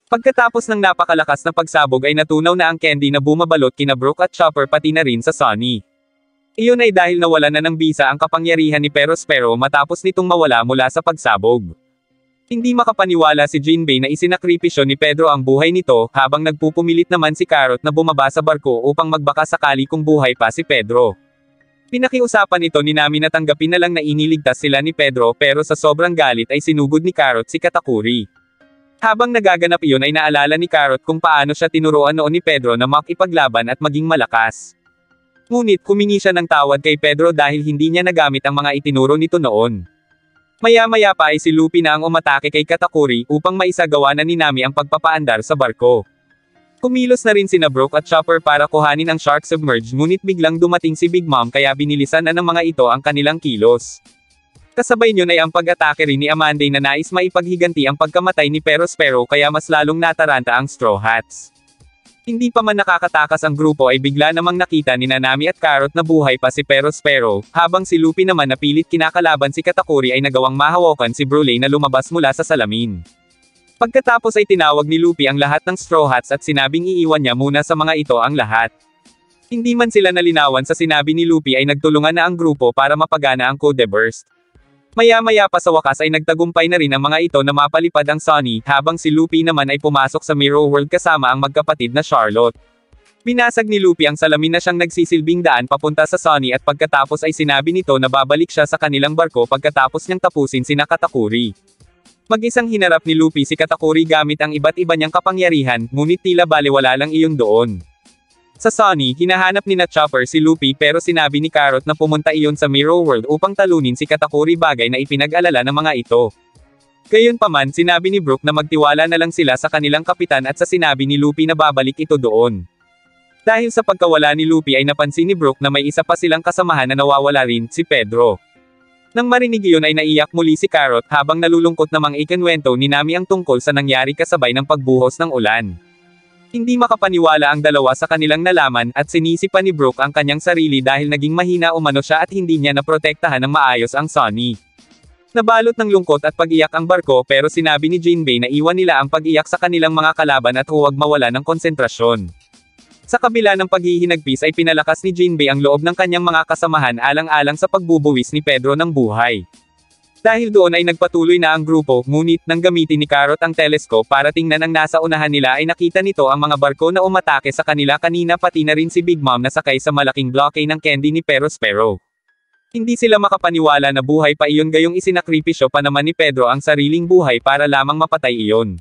Pagkatapos ng napakalakas na pagsabog ay natunaw na ang candy na bumabalot kina Brook at Chopper pati na rin sa Sunny. Iyon ay dahil nawalan na ng bisa ang kapangyarihan ni Perospero matapos nitong mawala mula sa pagsabog. Hindi makapaniwala si Jinbei na isinakripisyo ni Pedro ang buhay nito, habang nagpupumilit naman si Carrot na bumaba sa barko upang magbaka sakali kung buhay pa si Pedro. Pinakiusapan ito ni Nami na tanggapin na lang na iniligtas sila ni Pedro, pero sa sobrang galit ay sinugod ni Carrot si Katakuri. Habang nagaganap iyon ay naalala ni Carrot kung paano siya tinuruan noon ni Pedro na makipaglaban at maging malakas. Ngunit humingi siya ng tawad kay Pedro dahil hindi niya nagamit ang mga itinuro nito noon. Maya-maya pa ay si Luffy na ang umatake kay Katakuri upang maisagawa na ni Nami ang pagpapaandar sa barko. Kumilos na rin sina Brook at Chopper para kuhanin ang Shark Submerge, ngunit biglang dumating si Big Mom kaya binilisan na ng mga ito ang kanilang kilos. Kasabay niyon ay ang pag-atake rin ni Amanday na nais maipaghiganti ang pagkamatay ni Perospero kaya mas lalong nataranta ang Straw Hats. Hindi pa man nakakatakas ang grupo ay bigla namang nakita ni Nami at Carrot na buhay pa si Perospero, habang si Luffy naman na pilit kinakalaban si Katakuri ay nagawang mahawakan si Bruley na lumabas mula sa salamin. Pagkatapos ay tinawag ni Luffy ang lahat ng Straw Hats at sinabing iiwan niya muna sa mga ito ang lahat. Hindi man sila nalinawan sa sinabi ni Luffy ay nagtulungan na ang grupo para mapagana ang Code Burst. Maya-maya pa sa wakas ay nagtagumpay na rin ang mga ito na mapalipad ang Sunny, habang si Luffy naman ay pumasok sa Mirror World kasama ang magkapatid na Charlotte. Binasag ni Luffy ang salamin na siyang nagsisilbing daan papunta sa Sunny at pagkatapos ay sinabi nito na babalik siya sa kanilang barko pagkatapos niyang tapusin sina Katakuri. Mag-isang hinarap ni Luffy si Katakuri gamit ang iba't iba niyang kapangyarihan, ngunit tila balewala lang iyon doon. Sa Sunny, hinahanap ni Chopper si Luffy pero sinabi ni Carrot na pumunta iyon sa Mirror World upang talunin si Katakuri, bagay na ipinag-alala ng mga ito. Gayunpaman, sinabi ni Brook na magtiwala na lang sila sa kanilang kapitan at sa sinabi ni Luffy na babalik ito doon. Dahil sa pagkawala ni Luffy ay napansin ni Brook na may isa pa silang kasamahan na nawawala rin, si Pedro. Nang marinig iyon ay naiyak muli si Carrot habang nalulungkot namang ikinwento ni Nami ang tungkol sa nangyari kasabay ng pagbuhos ng ulan. Hindi makapaniwala ang dalawa sa kanilang nalaman at sinisi pa ni Brook ang kanyang sarili dahil naging mahina umano siya at hindi niya naprotektahan ng maayos ang Sunny. Nabalot ng lungkot at pag-iyak ang barko pero sinabi ni Jinbei na iwan nila ang pag-iyak sa kanilang mga kalaban at huwag mawala ng konsentrasyon. Sa kabila ng paghihinagpis ay pinalakas ni Jinbei ang loob ng kanyang mga kasamahan alang-alang sa pagbubuwis ni Pedro ng buhay. Dahil doon ay nagpatuloy na ang grupo, ngunit nang gamitin ni Carrot ang telescope para tingnan ang nasa unahan nila ay nakita nito ang mga barko na umatake sa kanila kanina, pati na rin si Big Mom na sakay sa malaking bloke ng candy ni Perospero. Hindi sila makapaniwala na buhay pa iyon, gayong isinakripisyo pa naman ni Pedro ang sariling buhay para lamang mapatay iyon.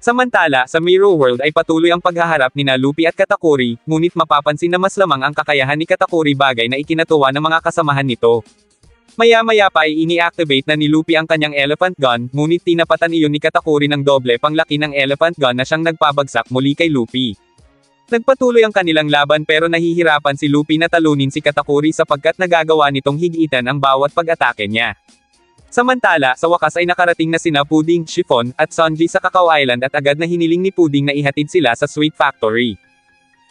Samantala, sa Mirror World ay patuloy ang paghaharap ni Luffy at Katakuri, ngunit mapapansin na mas lamang ang kakayahan ni Katakuri, bagay na ikinatuwa ng mga kasamahan nito. Maya-maya pa ay ini-activate na ni Luffy ang kanyang elephant gun, ngunit tinapatan iyon ni Katakuri ng doble panglaki ng elephant gun na siyang nagpabagsak muli kay Luffy. Nagpatuloy ang kanilang laban pero nahihirapan si Luffy na talunin si Katakuri sapagkat nagagawa nitong higitan ang bawat pag-atake niya. Samantala, sa wakas ay nakarating na sina Pudding, Chiffon, at Sanji sa Cacao Island at agad na hiniling ni Pudding na ihatid sila sa Sweet Factory.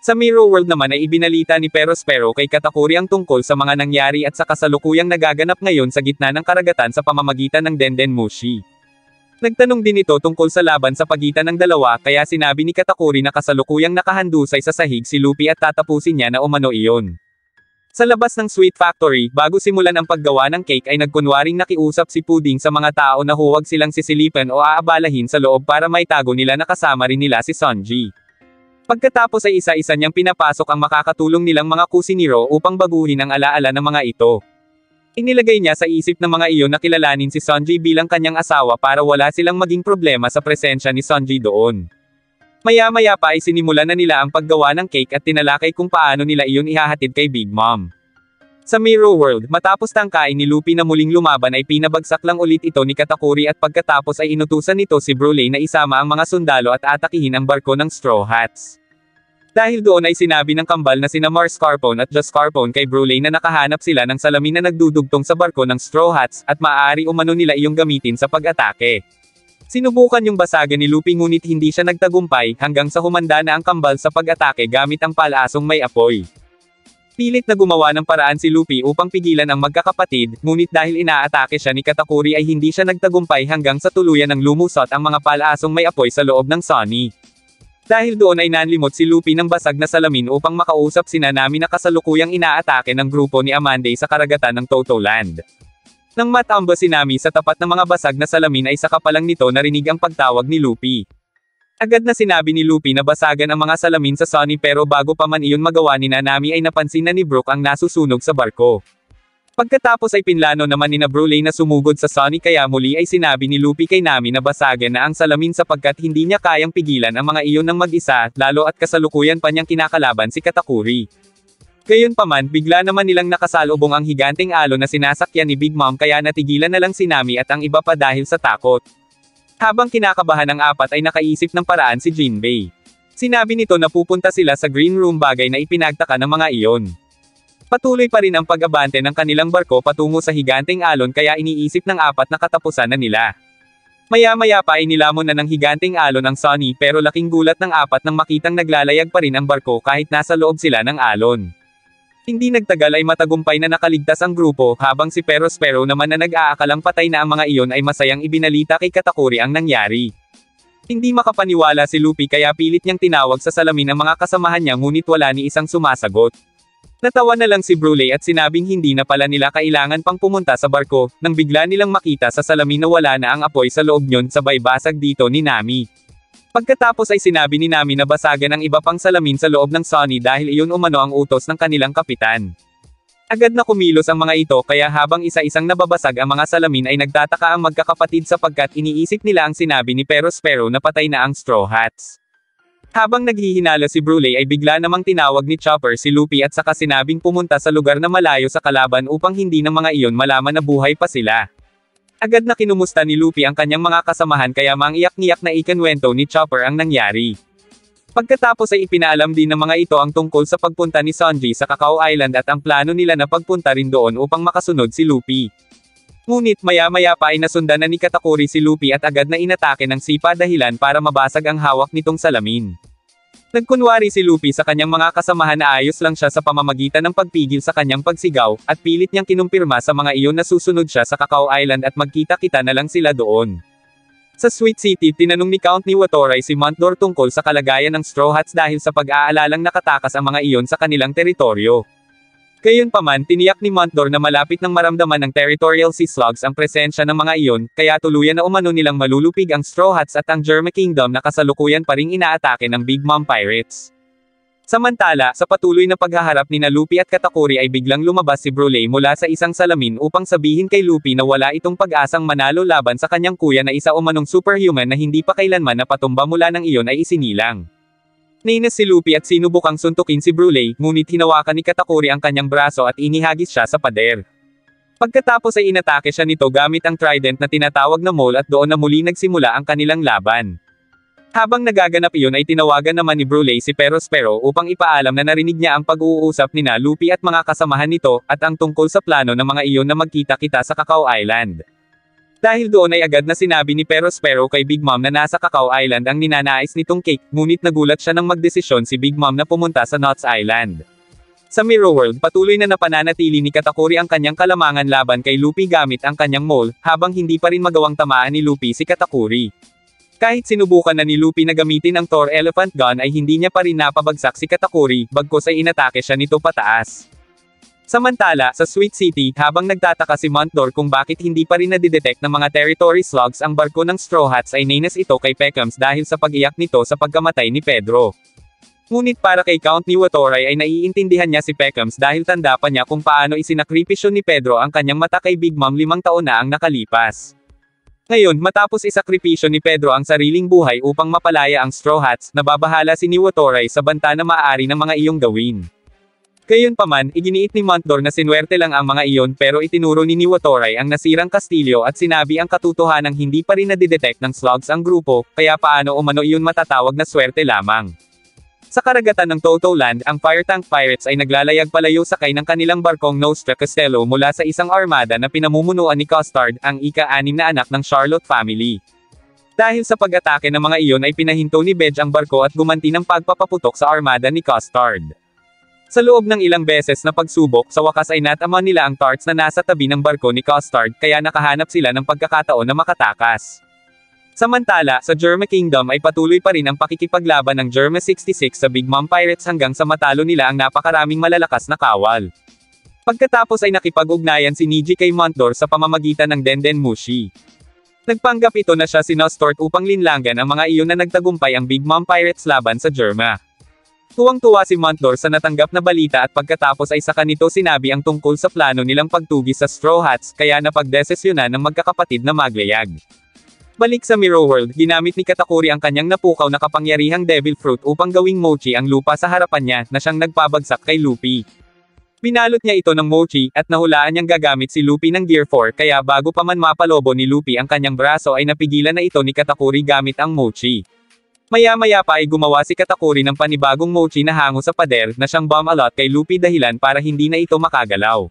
Sa Mirror World naman ay ibinalita ni Perospero kay Katakuri ang tungkol sa mga nangyari at sa kasalukuyang nagaganap ngayon sa gitna ng karagatan sa pamamagitan ng Denden Mushi. Nagtanong din ito tungkol sa laban sa pagitan ng dalawa kaya sinabi ni Katakuri na kasalukuyang nakahandusay sa sahig si Luffy at tatapusin niya na umano iyon. Sa labas ng Sweet Factory, bago simulan ang paggawa ng cake ay nagkunwaring nakiusap si Pudding sa mga tao na huwag silang sisilipan o aabalahin sa loob para maitago nila na kasama rin nila si Sanji. Pagkatapos ay isa-isa niyang pinapasok ang makakatulong nilang mga kusinero upang baguhin ang alaala ng mga ito. Inilagay niya sa isip ng mga iyon na kilalanin si Sanji bilang kanyang asawa para wala silang maging problema sa presensya ni Sanji doon. Maya-maya pa ay sinimulan na nila ang paggawa ng cake at tinalakay kung paano nila iyon ihahatid kay Big Mom. Sa Mirror World, matapos tangkain ni Luffy na muling lumaban ay pinabagsak lang ulit ito ni Katakuri at pagkatapos ay inutusan nito si Bruley na isama ang mga sundalo at atakihin ang barko ng Straw Hats. Dahil doon ay sinabi ng kambal na sina Mars Scarpone at Just Scarpone kay Bruley na nakahanap sila ng salamin na nagdudugtong sa barko ng Straw Hats at maaari umano nila iyong gamitin sa pag-atake. Sinubukan yung basagan ni Luffy ngunit hindi siya nagtagumpay hanggang sa humanda na ang kambal sa pag-atake gamit ang palasong may apoy. Pilit na gumawa ng paraan si Luffy upang pigilan ang magkakapatid, ngunit dahil inaatake siya ni Katakuri ay hindi siya nagtagumpay hanggang sa tuluyan ng lumusot ang mga palaasong may apoy sa loob ng Sunny. Dahil doon ay nanlimot si Luffy ng basag na salamin upang makausap sina Nami na kasalukuyang inaatake ng grupo ni Amanday sa karagatan ng Toto Land. Nang matamba si Nami sa tapat ng mga basag na salamin ay saka pa lang nito narinig ang pagtawag ni Luffy. Agad na sinabi ni Luffy na basagan ang mga salamin sa Sunny pero bago pa man iyon magawa ni Nami ay napansin na ni Brook ang nasusunog sa barko. Pagkatapos ay pinlano naman ni Broly na sumugod sa Sunny kaya muli ay sinabi ni Luffy kay Nami na basagan na ang salamin sapagkat hindi niya kayang pigilan ang mga iyon ng mag-isa, lalo at kasalukuyan pa niyang kinakalaban si Katakuri. Gayunpaman, bigla naman nilang nakasalubong ang higanteng alon na sinasakyan ni Big Mom kaya natigilan na lang si Nami at ang iba pa dahil sa takot. Habang kinakabahan ang apat ay nakaisip ng paraan si Jinbei. Sinabi nito na pupunta sila sa Green Room bagay na ipinagtaka ng mga iyon. Patuloy pa rin ang pag-abante ng kanilang barko patungo sa higanteng alon kaya iniisip ng apat na katapusan na nila. Maya-maya pa ay nilamon na ng higanteng alon ang Sunny pero laking gulat ng apat nang makitang naglalayag pa rin ang barko kahit nasa loob sila ng alon. Hindi nagtagal ay matagumpay na nakaligtas ang grupo, habang si Perospero naman na nag-aakalang patay na ang mga iyon ay masayang ibinalita kay Katakuri ang nangyari. Hindi makapaniwala si Luffy kaya pilit niyang tinawag sa salamin ang mga kasamahan niya ngunit wala ni isang sumasagot. Natawa na lang si Broly at sinabing hindi na pala nila kailangan pang pumunta sa barko, nang bigla nilang makita sa salamin na wala na ang apoy sa loob niyon sabay basag dito ni Nami. Pagkatapos ay sinabi ni Nami na basagan ang iba pang salamin sa loob ng Sunny dahil iyon umano ang utos ng kanilang kapitan. Agad na kumilos ang mga ito kaya habang isa-isang nababasag ang mga salamin ay nagtataka ang magkakapatid sapagkat iniisip nila ang sinabi ni Perospero na patay na ang Straw Hats. Habang naghihinala si Broly ay bigla namang tinawag ni Chopper si Luffy at saka sinabing pumunta sa lugar na malayo sa kalaban upang hindi ng mga iyon malaman na buhay pa sila. Agad na kinumusta ni Luffy ang kanyang mga kasamahan kaya mangiyak-ngiyak na ikinwento ni Chopper ang nangyari. Pagkatapos ay ipinaalam din ng mga ito ang tungkol sa pagpunta ni Sanji sa Cacao Island at ang plano nila na pagpunta rin doon upang makasunod si Luffy. Ngunit maya-maya pa ay nasundan na ni Katakuri si Luffy at agad na inatake ng sipa dahilan para mabasag ang hawak nitong salamin. Nagkunwari si Luffy sa kanyang mga kasamahan na ayos lang siya sa pamamagitan ng pagpigil sa kanyang pagsigaw, at pilit niyang kinumpirma sa mga iyon na susunod siya sa Cacao Island at magkita-kita na lang sila doon. Sa Sweet City tinanong ni Count Niwatorai si Montdor tungkol sa kalagayan ng Straw Hats dahil sa pag-aalalang nakatakas ang mga iyon sa kanilang teritoryo. Gayunpaman tiniyak ni Montdor na malapit nang maramdaman ng Territorial Sea Slugs ang presensya ng mga iyon, kaya tuluyan na umano nilang malulupig ang Straw Hats at ang Germa Kingdom na kasalukuyan pa ring inaatake ng Big Mom Pirates. Samantala, sa patuloy na paghaharap ni Luffy at Katakuri ay biglang lumabas si Broly mula sa isang salamin upang sabihin kay Luffy na wala itong pag-asang manalo laban sa kanyang kuya na isa umanong superhuman na hindi pa kailanman napatumba mula ng iyon ay isinilang. Nainis si Luffy at sinubukang suntukin si Broly, ngunit hinawakan ni Katakuri ang kanyang braso at inihagis siya sa pader. Pagkatapos ay inatake siya nito gamit ang trident na tinatawag na mole at doon na muli nagsimula ang kanilang laban. Habang nagaganap iyon ay tinawagan naman ni Broly si Perospero upang ipaalam na narinig niya ang pag-uusap nina Luffy at mga kasamahan nito, at ang tungkol sa plano ng mga iyon na magkita-kita sa Cacao Island. Dahil doon ay agad na sinabi ni Perospero kay Big Mom na nasa Cacao Island ang ninanais nitong cake, ngunit nagulat siya nang magdesisyon si Big Mom na pumunta sa Knots Island. Sa Mirror World patuloy na napananatili ni Katakuri ang kanyang kalamangan laban kay Luffy gamit ang kanyang mole, habang hindi pa rin magawang tamaan ni Luffy si Katakuri. Kahit sinubukan na ni Luffy na gamitin ang Thor Elephant Gun ay hindi niya pa rin napabagsak si Katakuri, bagkus ay inatake siya nito pataas. Samantala, sa Sweet City, habang nagtataka si Montdor kung bakit hindi pa rin nadidetect ng mga territory slugs ang barko ng Straw Hats ay nainis ito kay Peckhams dahil sa pag-iyak nito sa pagkamatay ni Pedro. Ngunit para kay Count Niwatorai ay naiintindihan niya si Peckhams dahil tanda pa niya kung paano isinakripisyo ni Pedro ang kanyang mata kay Big Mom 5 taon na ang nakalipas. Ngayon, matapos isakripisyo ni Pedro ang sariling buhay upang mapalaya ang Straw Hats, nababahala si Niwatorai sa banta na maaari ng mga iyong gawin. Gayunpaman, iginiit ni Montdor na sinuwerte lang ang mga iyon pero itinuro ni Niwatorai ang nasirang kastilyo at sinabi ang katotohanang hindi pa rin nadidetect ng slugs ang grupo, kaya paano umano iyon matatawag na swerte lamang. Sa karagatan ng Toto Land, ang Fire Tank Pirates ay naglalayag palayo sakay ng kanilang barkong Nostra Costello mula sa isang armada na pinamumunuan ni Custard, ang ika-6 na anak ng Charlotte family. Dahil sa pag-atake ng mga iyon ay pinahinto ni Bedge ang barko at gumanti ng pagpapaputok sa armada ni Custard. Sa loob ng ilang beses na pagsubok, sa wakas ay natama nila ang tarts na nasa tabi ng barko ni Custard, kaya nakahanap sila ng pagkakataon na makatakas. Samantala, sa Germa Kingdom ay patuloy pa rin ang pakikipaglaban ng Germa 66 sa Big Mom Pirates hanggang sa matalo nila ang napakaraming malalakas na kawal. Pagkatapos ay nakipag-ugnayan si Niji kay Montdor sa pamamagitan ng Denden Mushi. Nagpanggap ito na siya si Nostort upang linlangan ang mga iyon na nagtagumpay ang Big Mom Pirates laban sa Germa. Tuwang-tuwa si Montdor sa natanggap na balita at pagkatapos ay saka nito sinabi ang tungkol sa plano nilang pagtugis sa Straw Hats, kaya napagdesisyonan ng magkakapatid na maglayag. Balik sa Mirror World, ginamit ni Katakuri ang kanyang napukaw na kapangyarihang Devil Fruit upang gawing mochi ang lupa sa harapan niya, na siyang nagpabagsak kay Luffy. Binalot niya ito ng mochi, at nahulaan niyang gagamit si Luffy ng Gear 4, kaya bago pa man mapalobo ni Luffy ang kanyang braso ay napigilan na ito ni Katakuri gamit ang mochi. Maya-maya pa ay gumawa si Katakuri ng panibagong mochi na hango sa pader, na siyang bomb alot kay Luffy dahilan para hindi na ito makagalaw.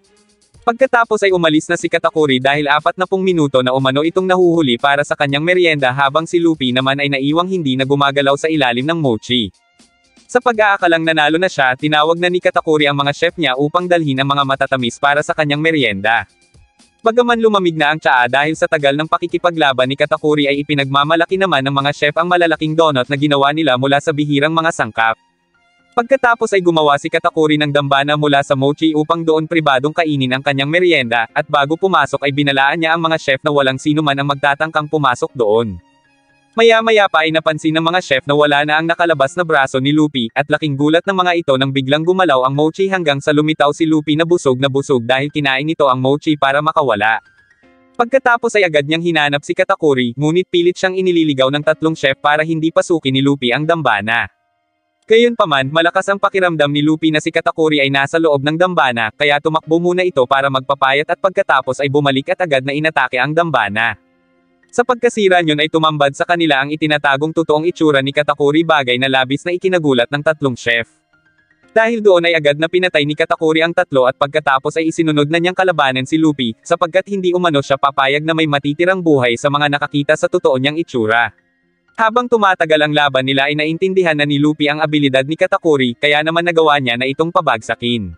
Pagkatapos ay umalis na si Katakuri dahil 40 minuto na umano itong nahuhuli para sa kanyang merienda habang si Luffy naman ay naiwang hindi na gumagalaw sa ilalim ng mochi. Sa pag-aakalang nanalo na siya, tinawag na ni Katakuri ang mga chef niya upang dalhin ang mga matatamis para sa kanyang merienda. Bagaman lumamig na ang tsaa dahil sa tagal ng pakikipaglaban ni Katakuri ay ipinagmamalaki naman ng mga chef ang malalaking donut na ginawa nila mula sa bihirang mga sangkap. Pagkatapos ay gumawa si Katakuri ng dambana mula sa mochi upang doon pribadong kainin ang kanyang merienda, at bago pumasok ay binalaan niya ang mga chef na walang sino man ang magtatangkang pumasok doon. Maya-maya pa ay napansin ng mga chef na wala na ang nakalabas na braso ni Luffy, at laking gulat ng mga ito nang biglang gumalaw ang mochi hanggang sa lumitaw si Luffy na busog dahil kinain nito ang mochi para makawala. Pagkatapos ay agad niyang hinanap si Katakuri, ngunit pilit siyang inililigaw ng 3 chef para hindi pasukin ni Luffy ang dambana. Gayunpaman, malakas ang pakiramdam ni Luffy na si Katakuri ay nasa loob ng dambana, kaya tumakbo muna ito para magpapayat at pagkatapos ay bumalik at agad na inatake ang dambana. Sa pagkasira niyon ay tumambad sa kanila ang itinatagong totoong itsura ni Katakuri, bagay na labis na ikinagulat ng 3 chef. Dahil doon ay agad na pinatay ni Katakuri ang 3 at pagkatapos ay isinunod na niyang kalabanan si Luffy, sapagkat hindi umano siya papayag na may matitirang buhay sa mga nakakita sa totoo niyang itsura. Habang tumatagal ang laban nila ay naintindihan na ni Luffy ang abilidad ni Katakuri, kaya naman nagawa niya na itong pabagsakin.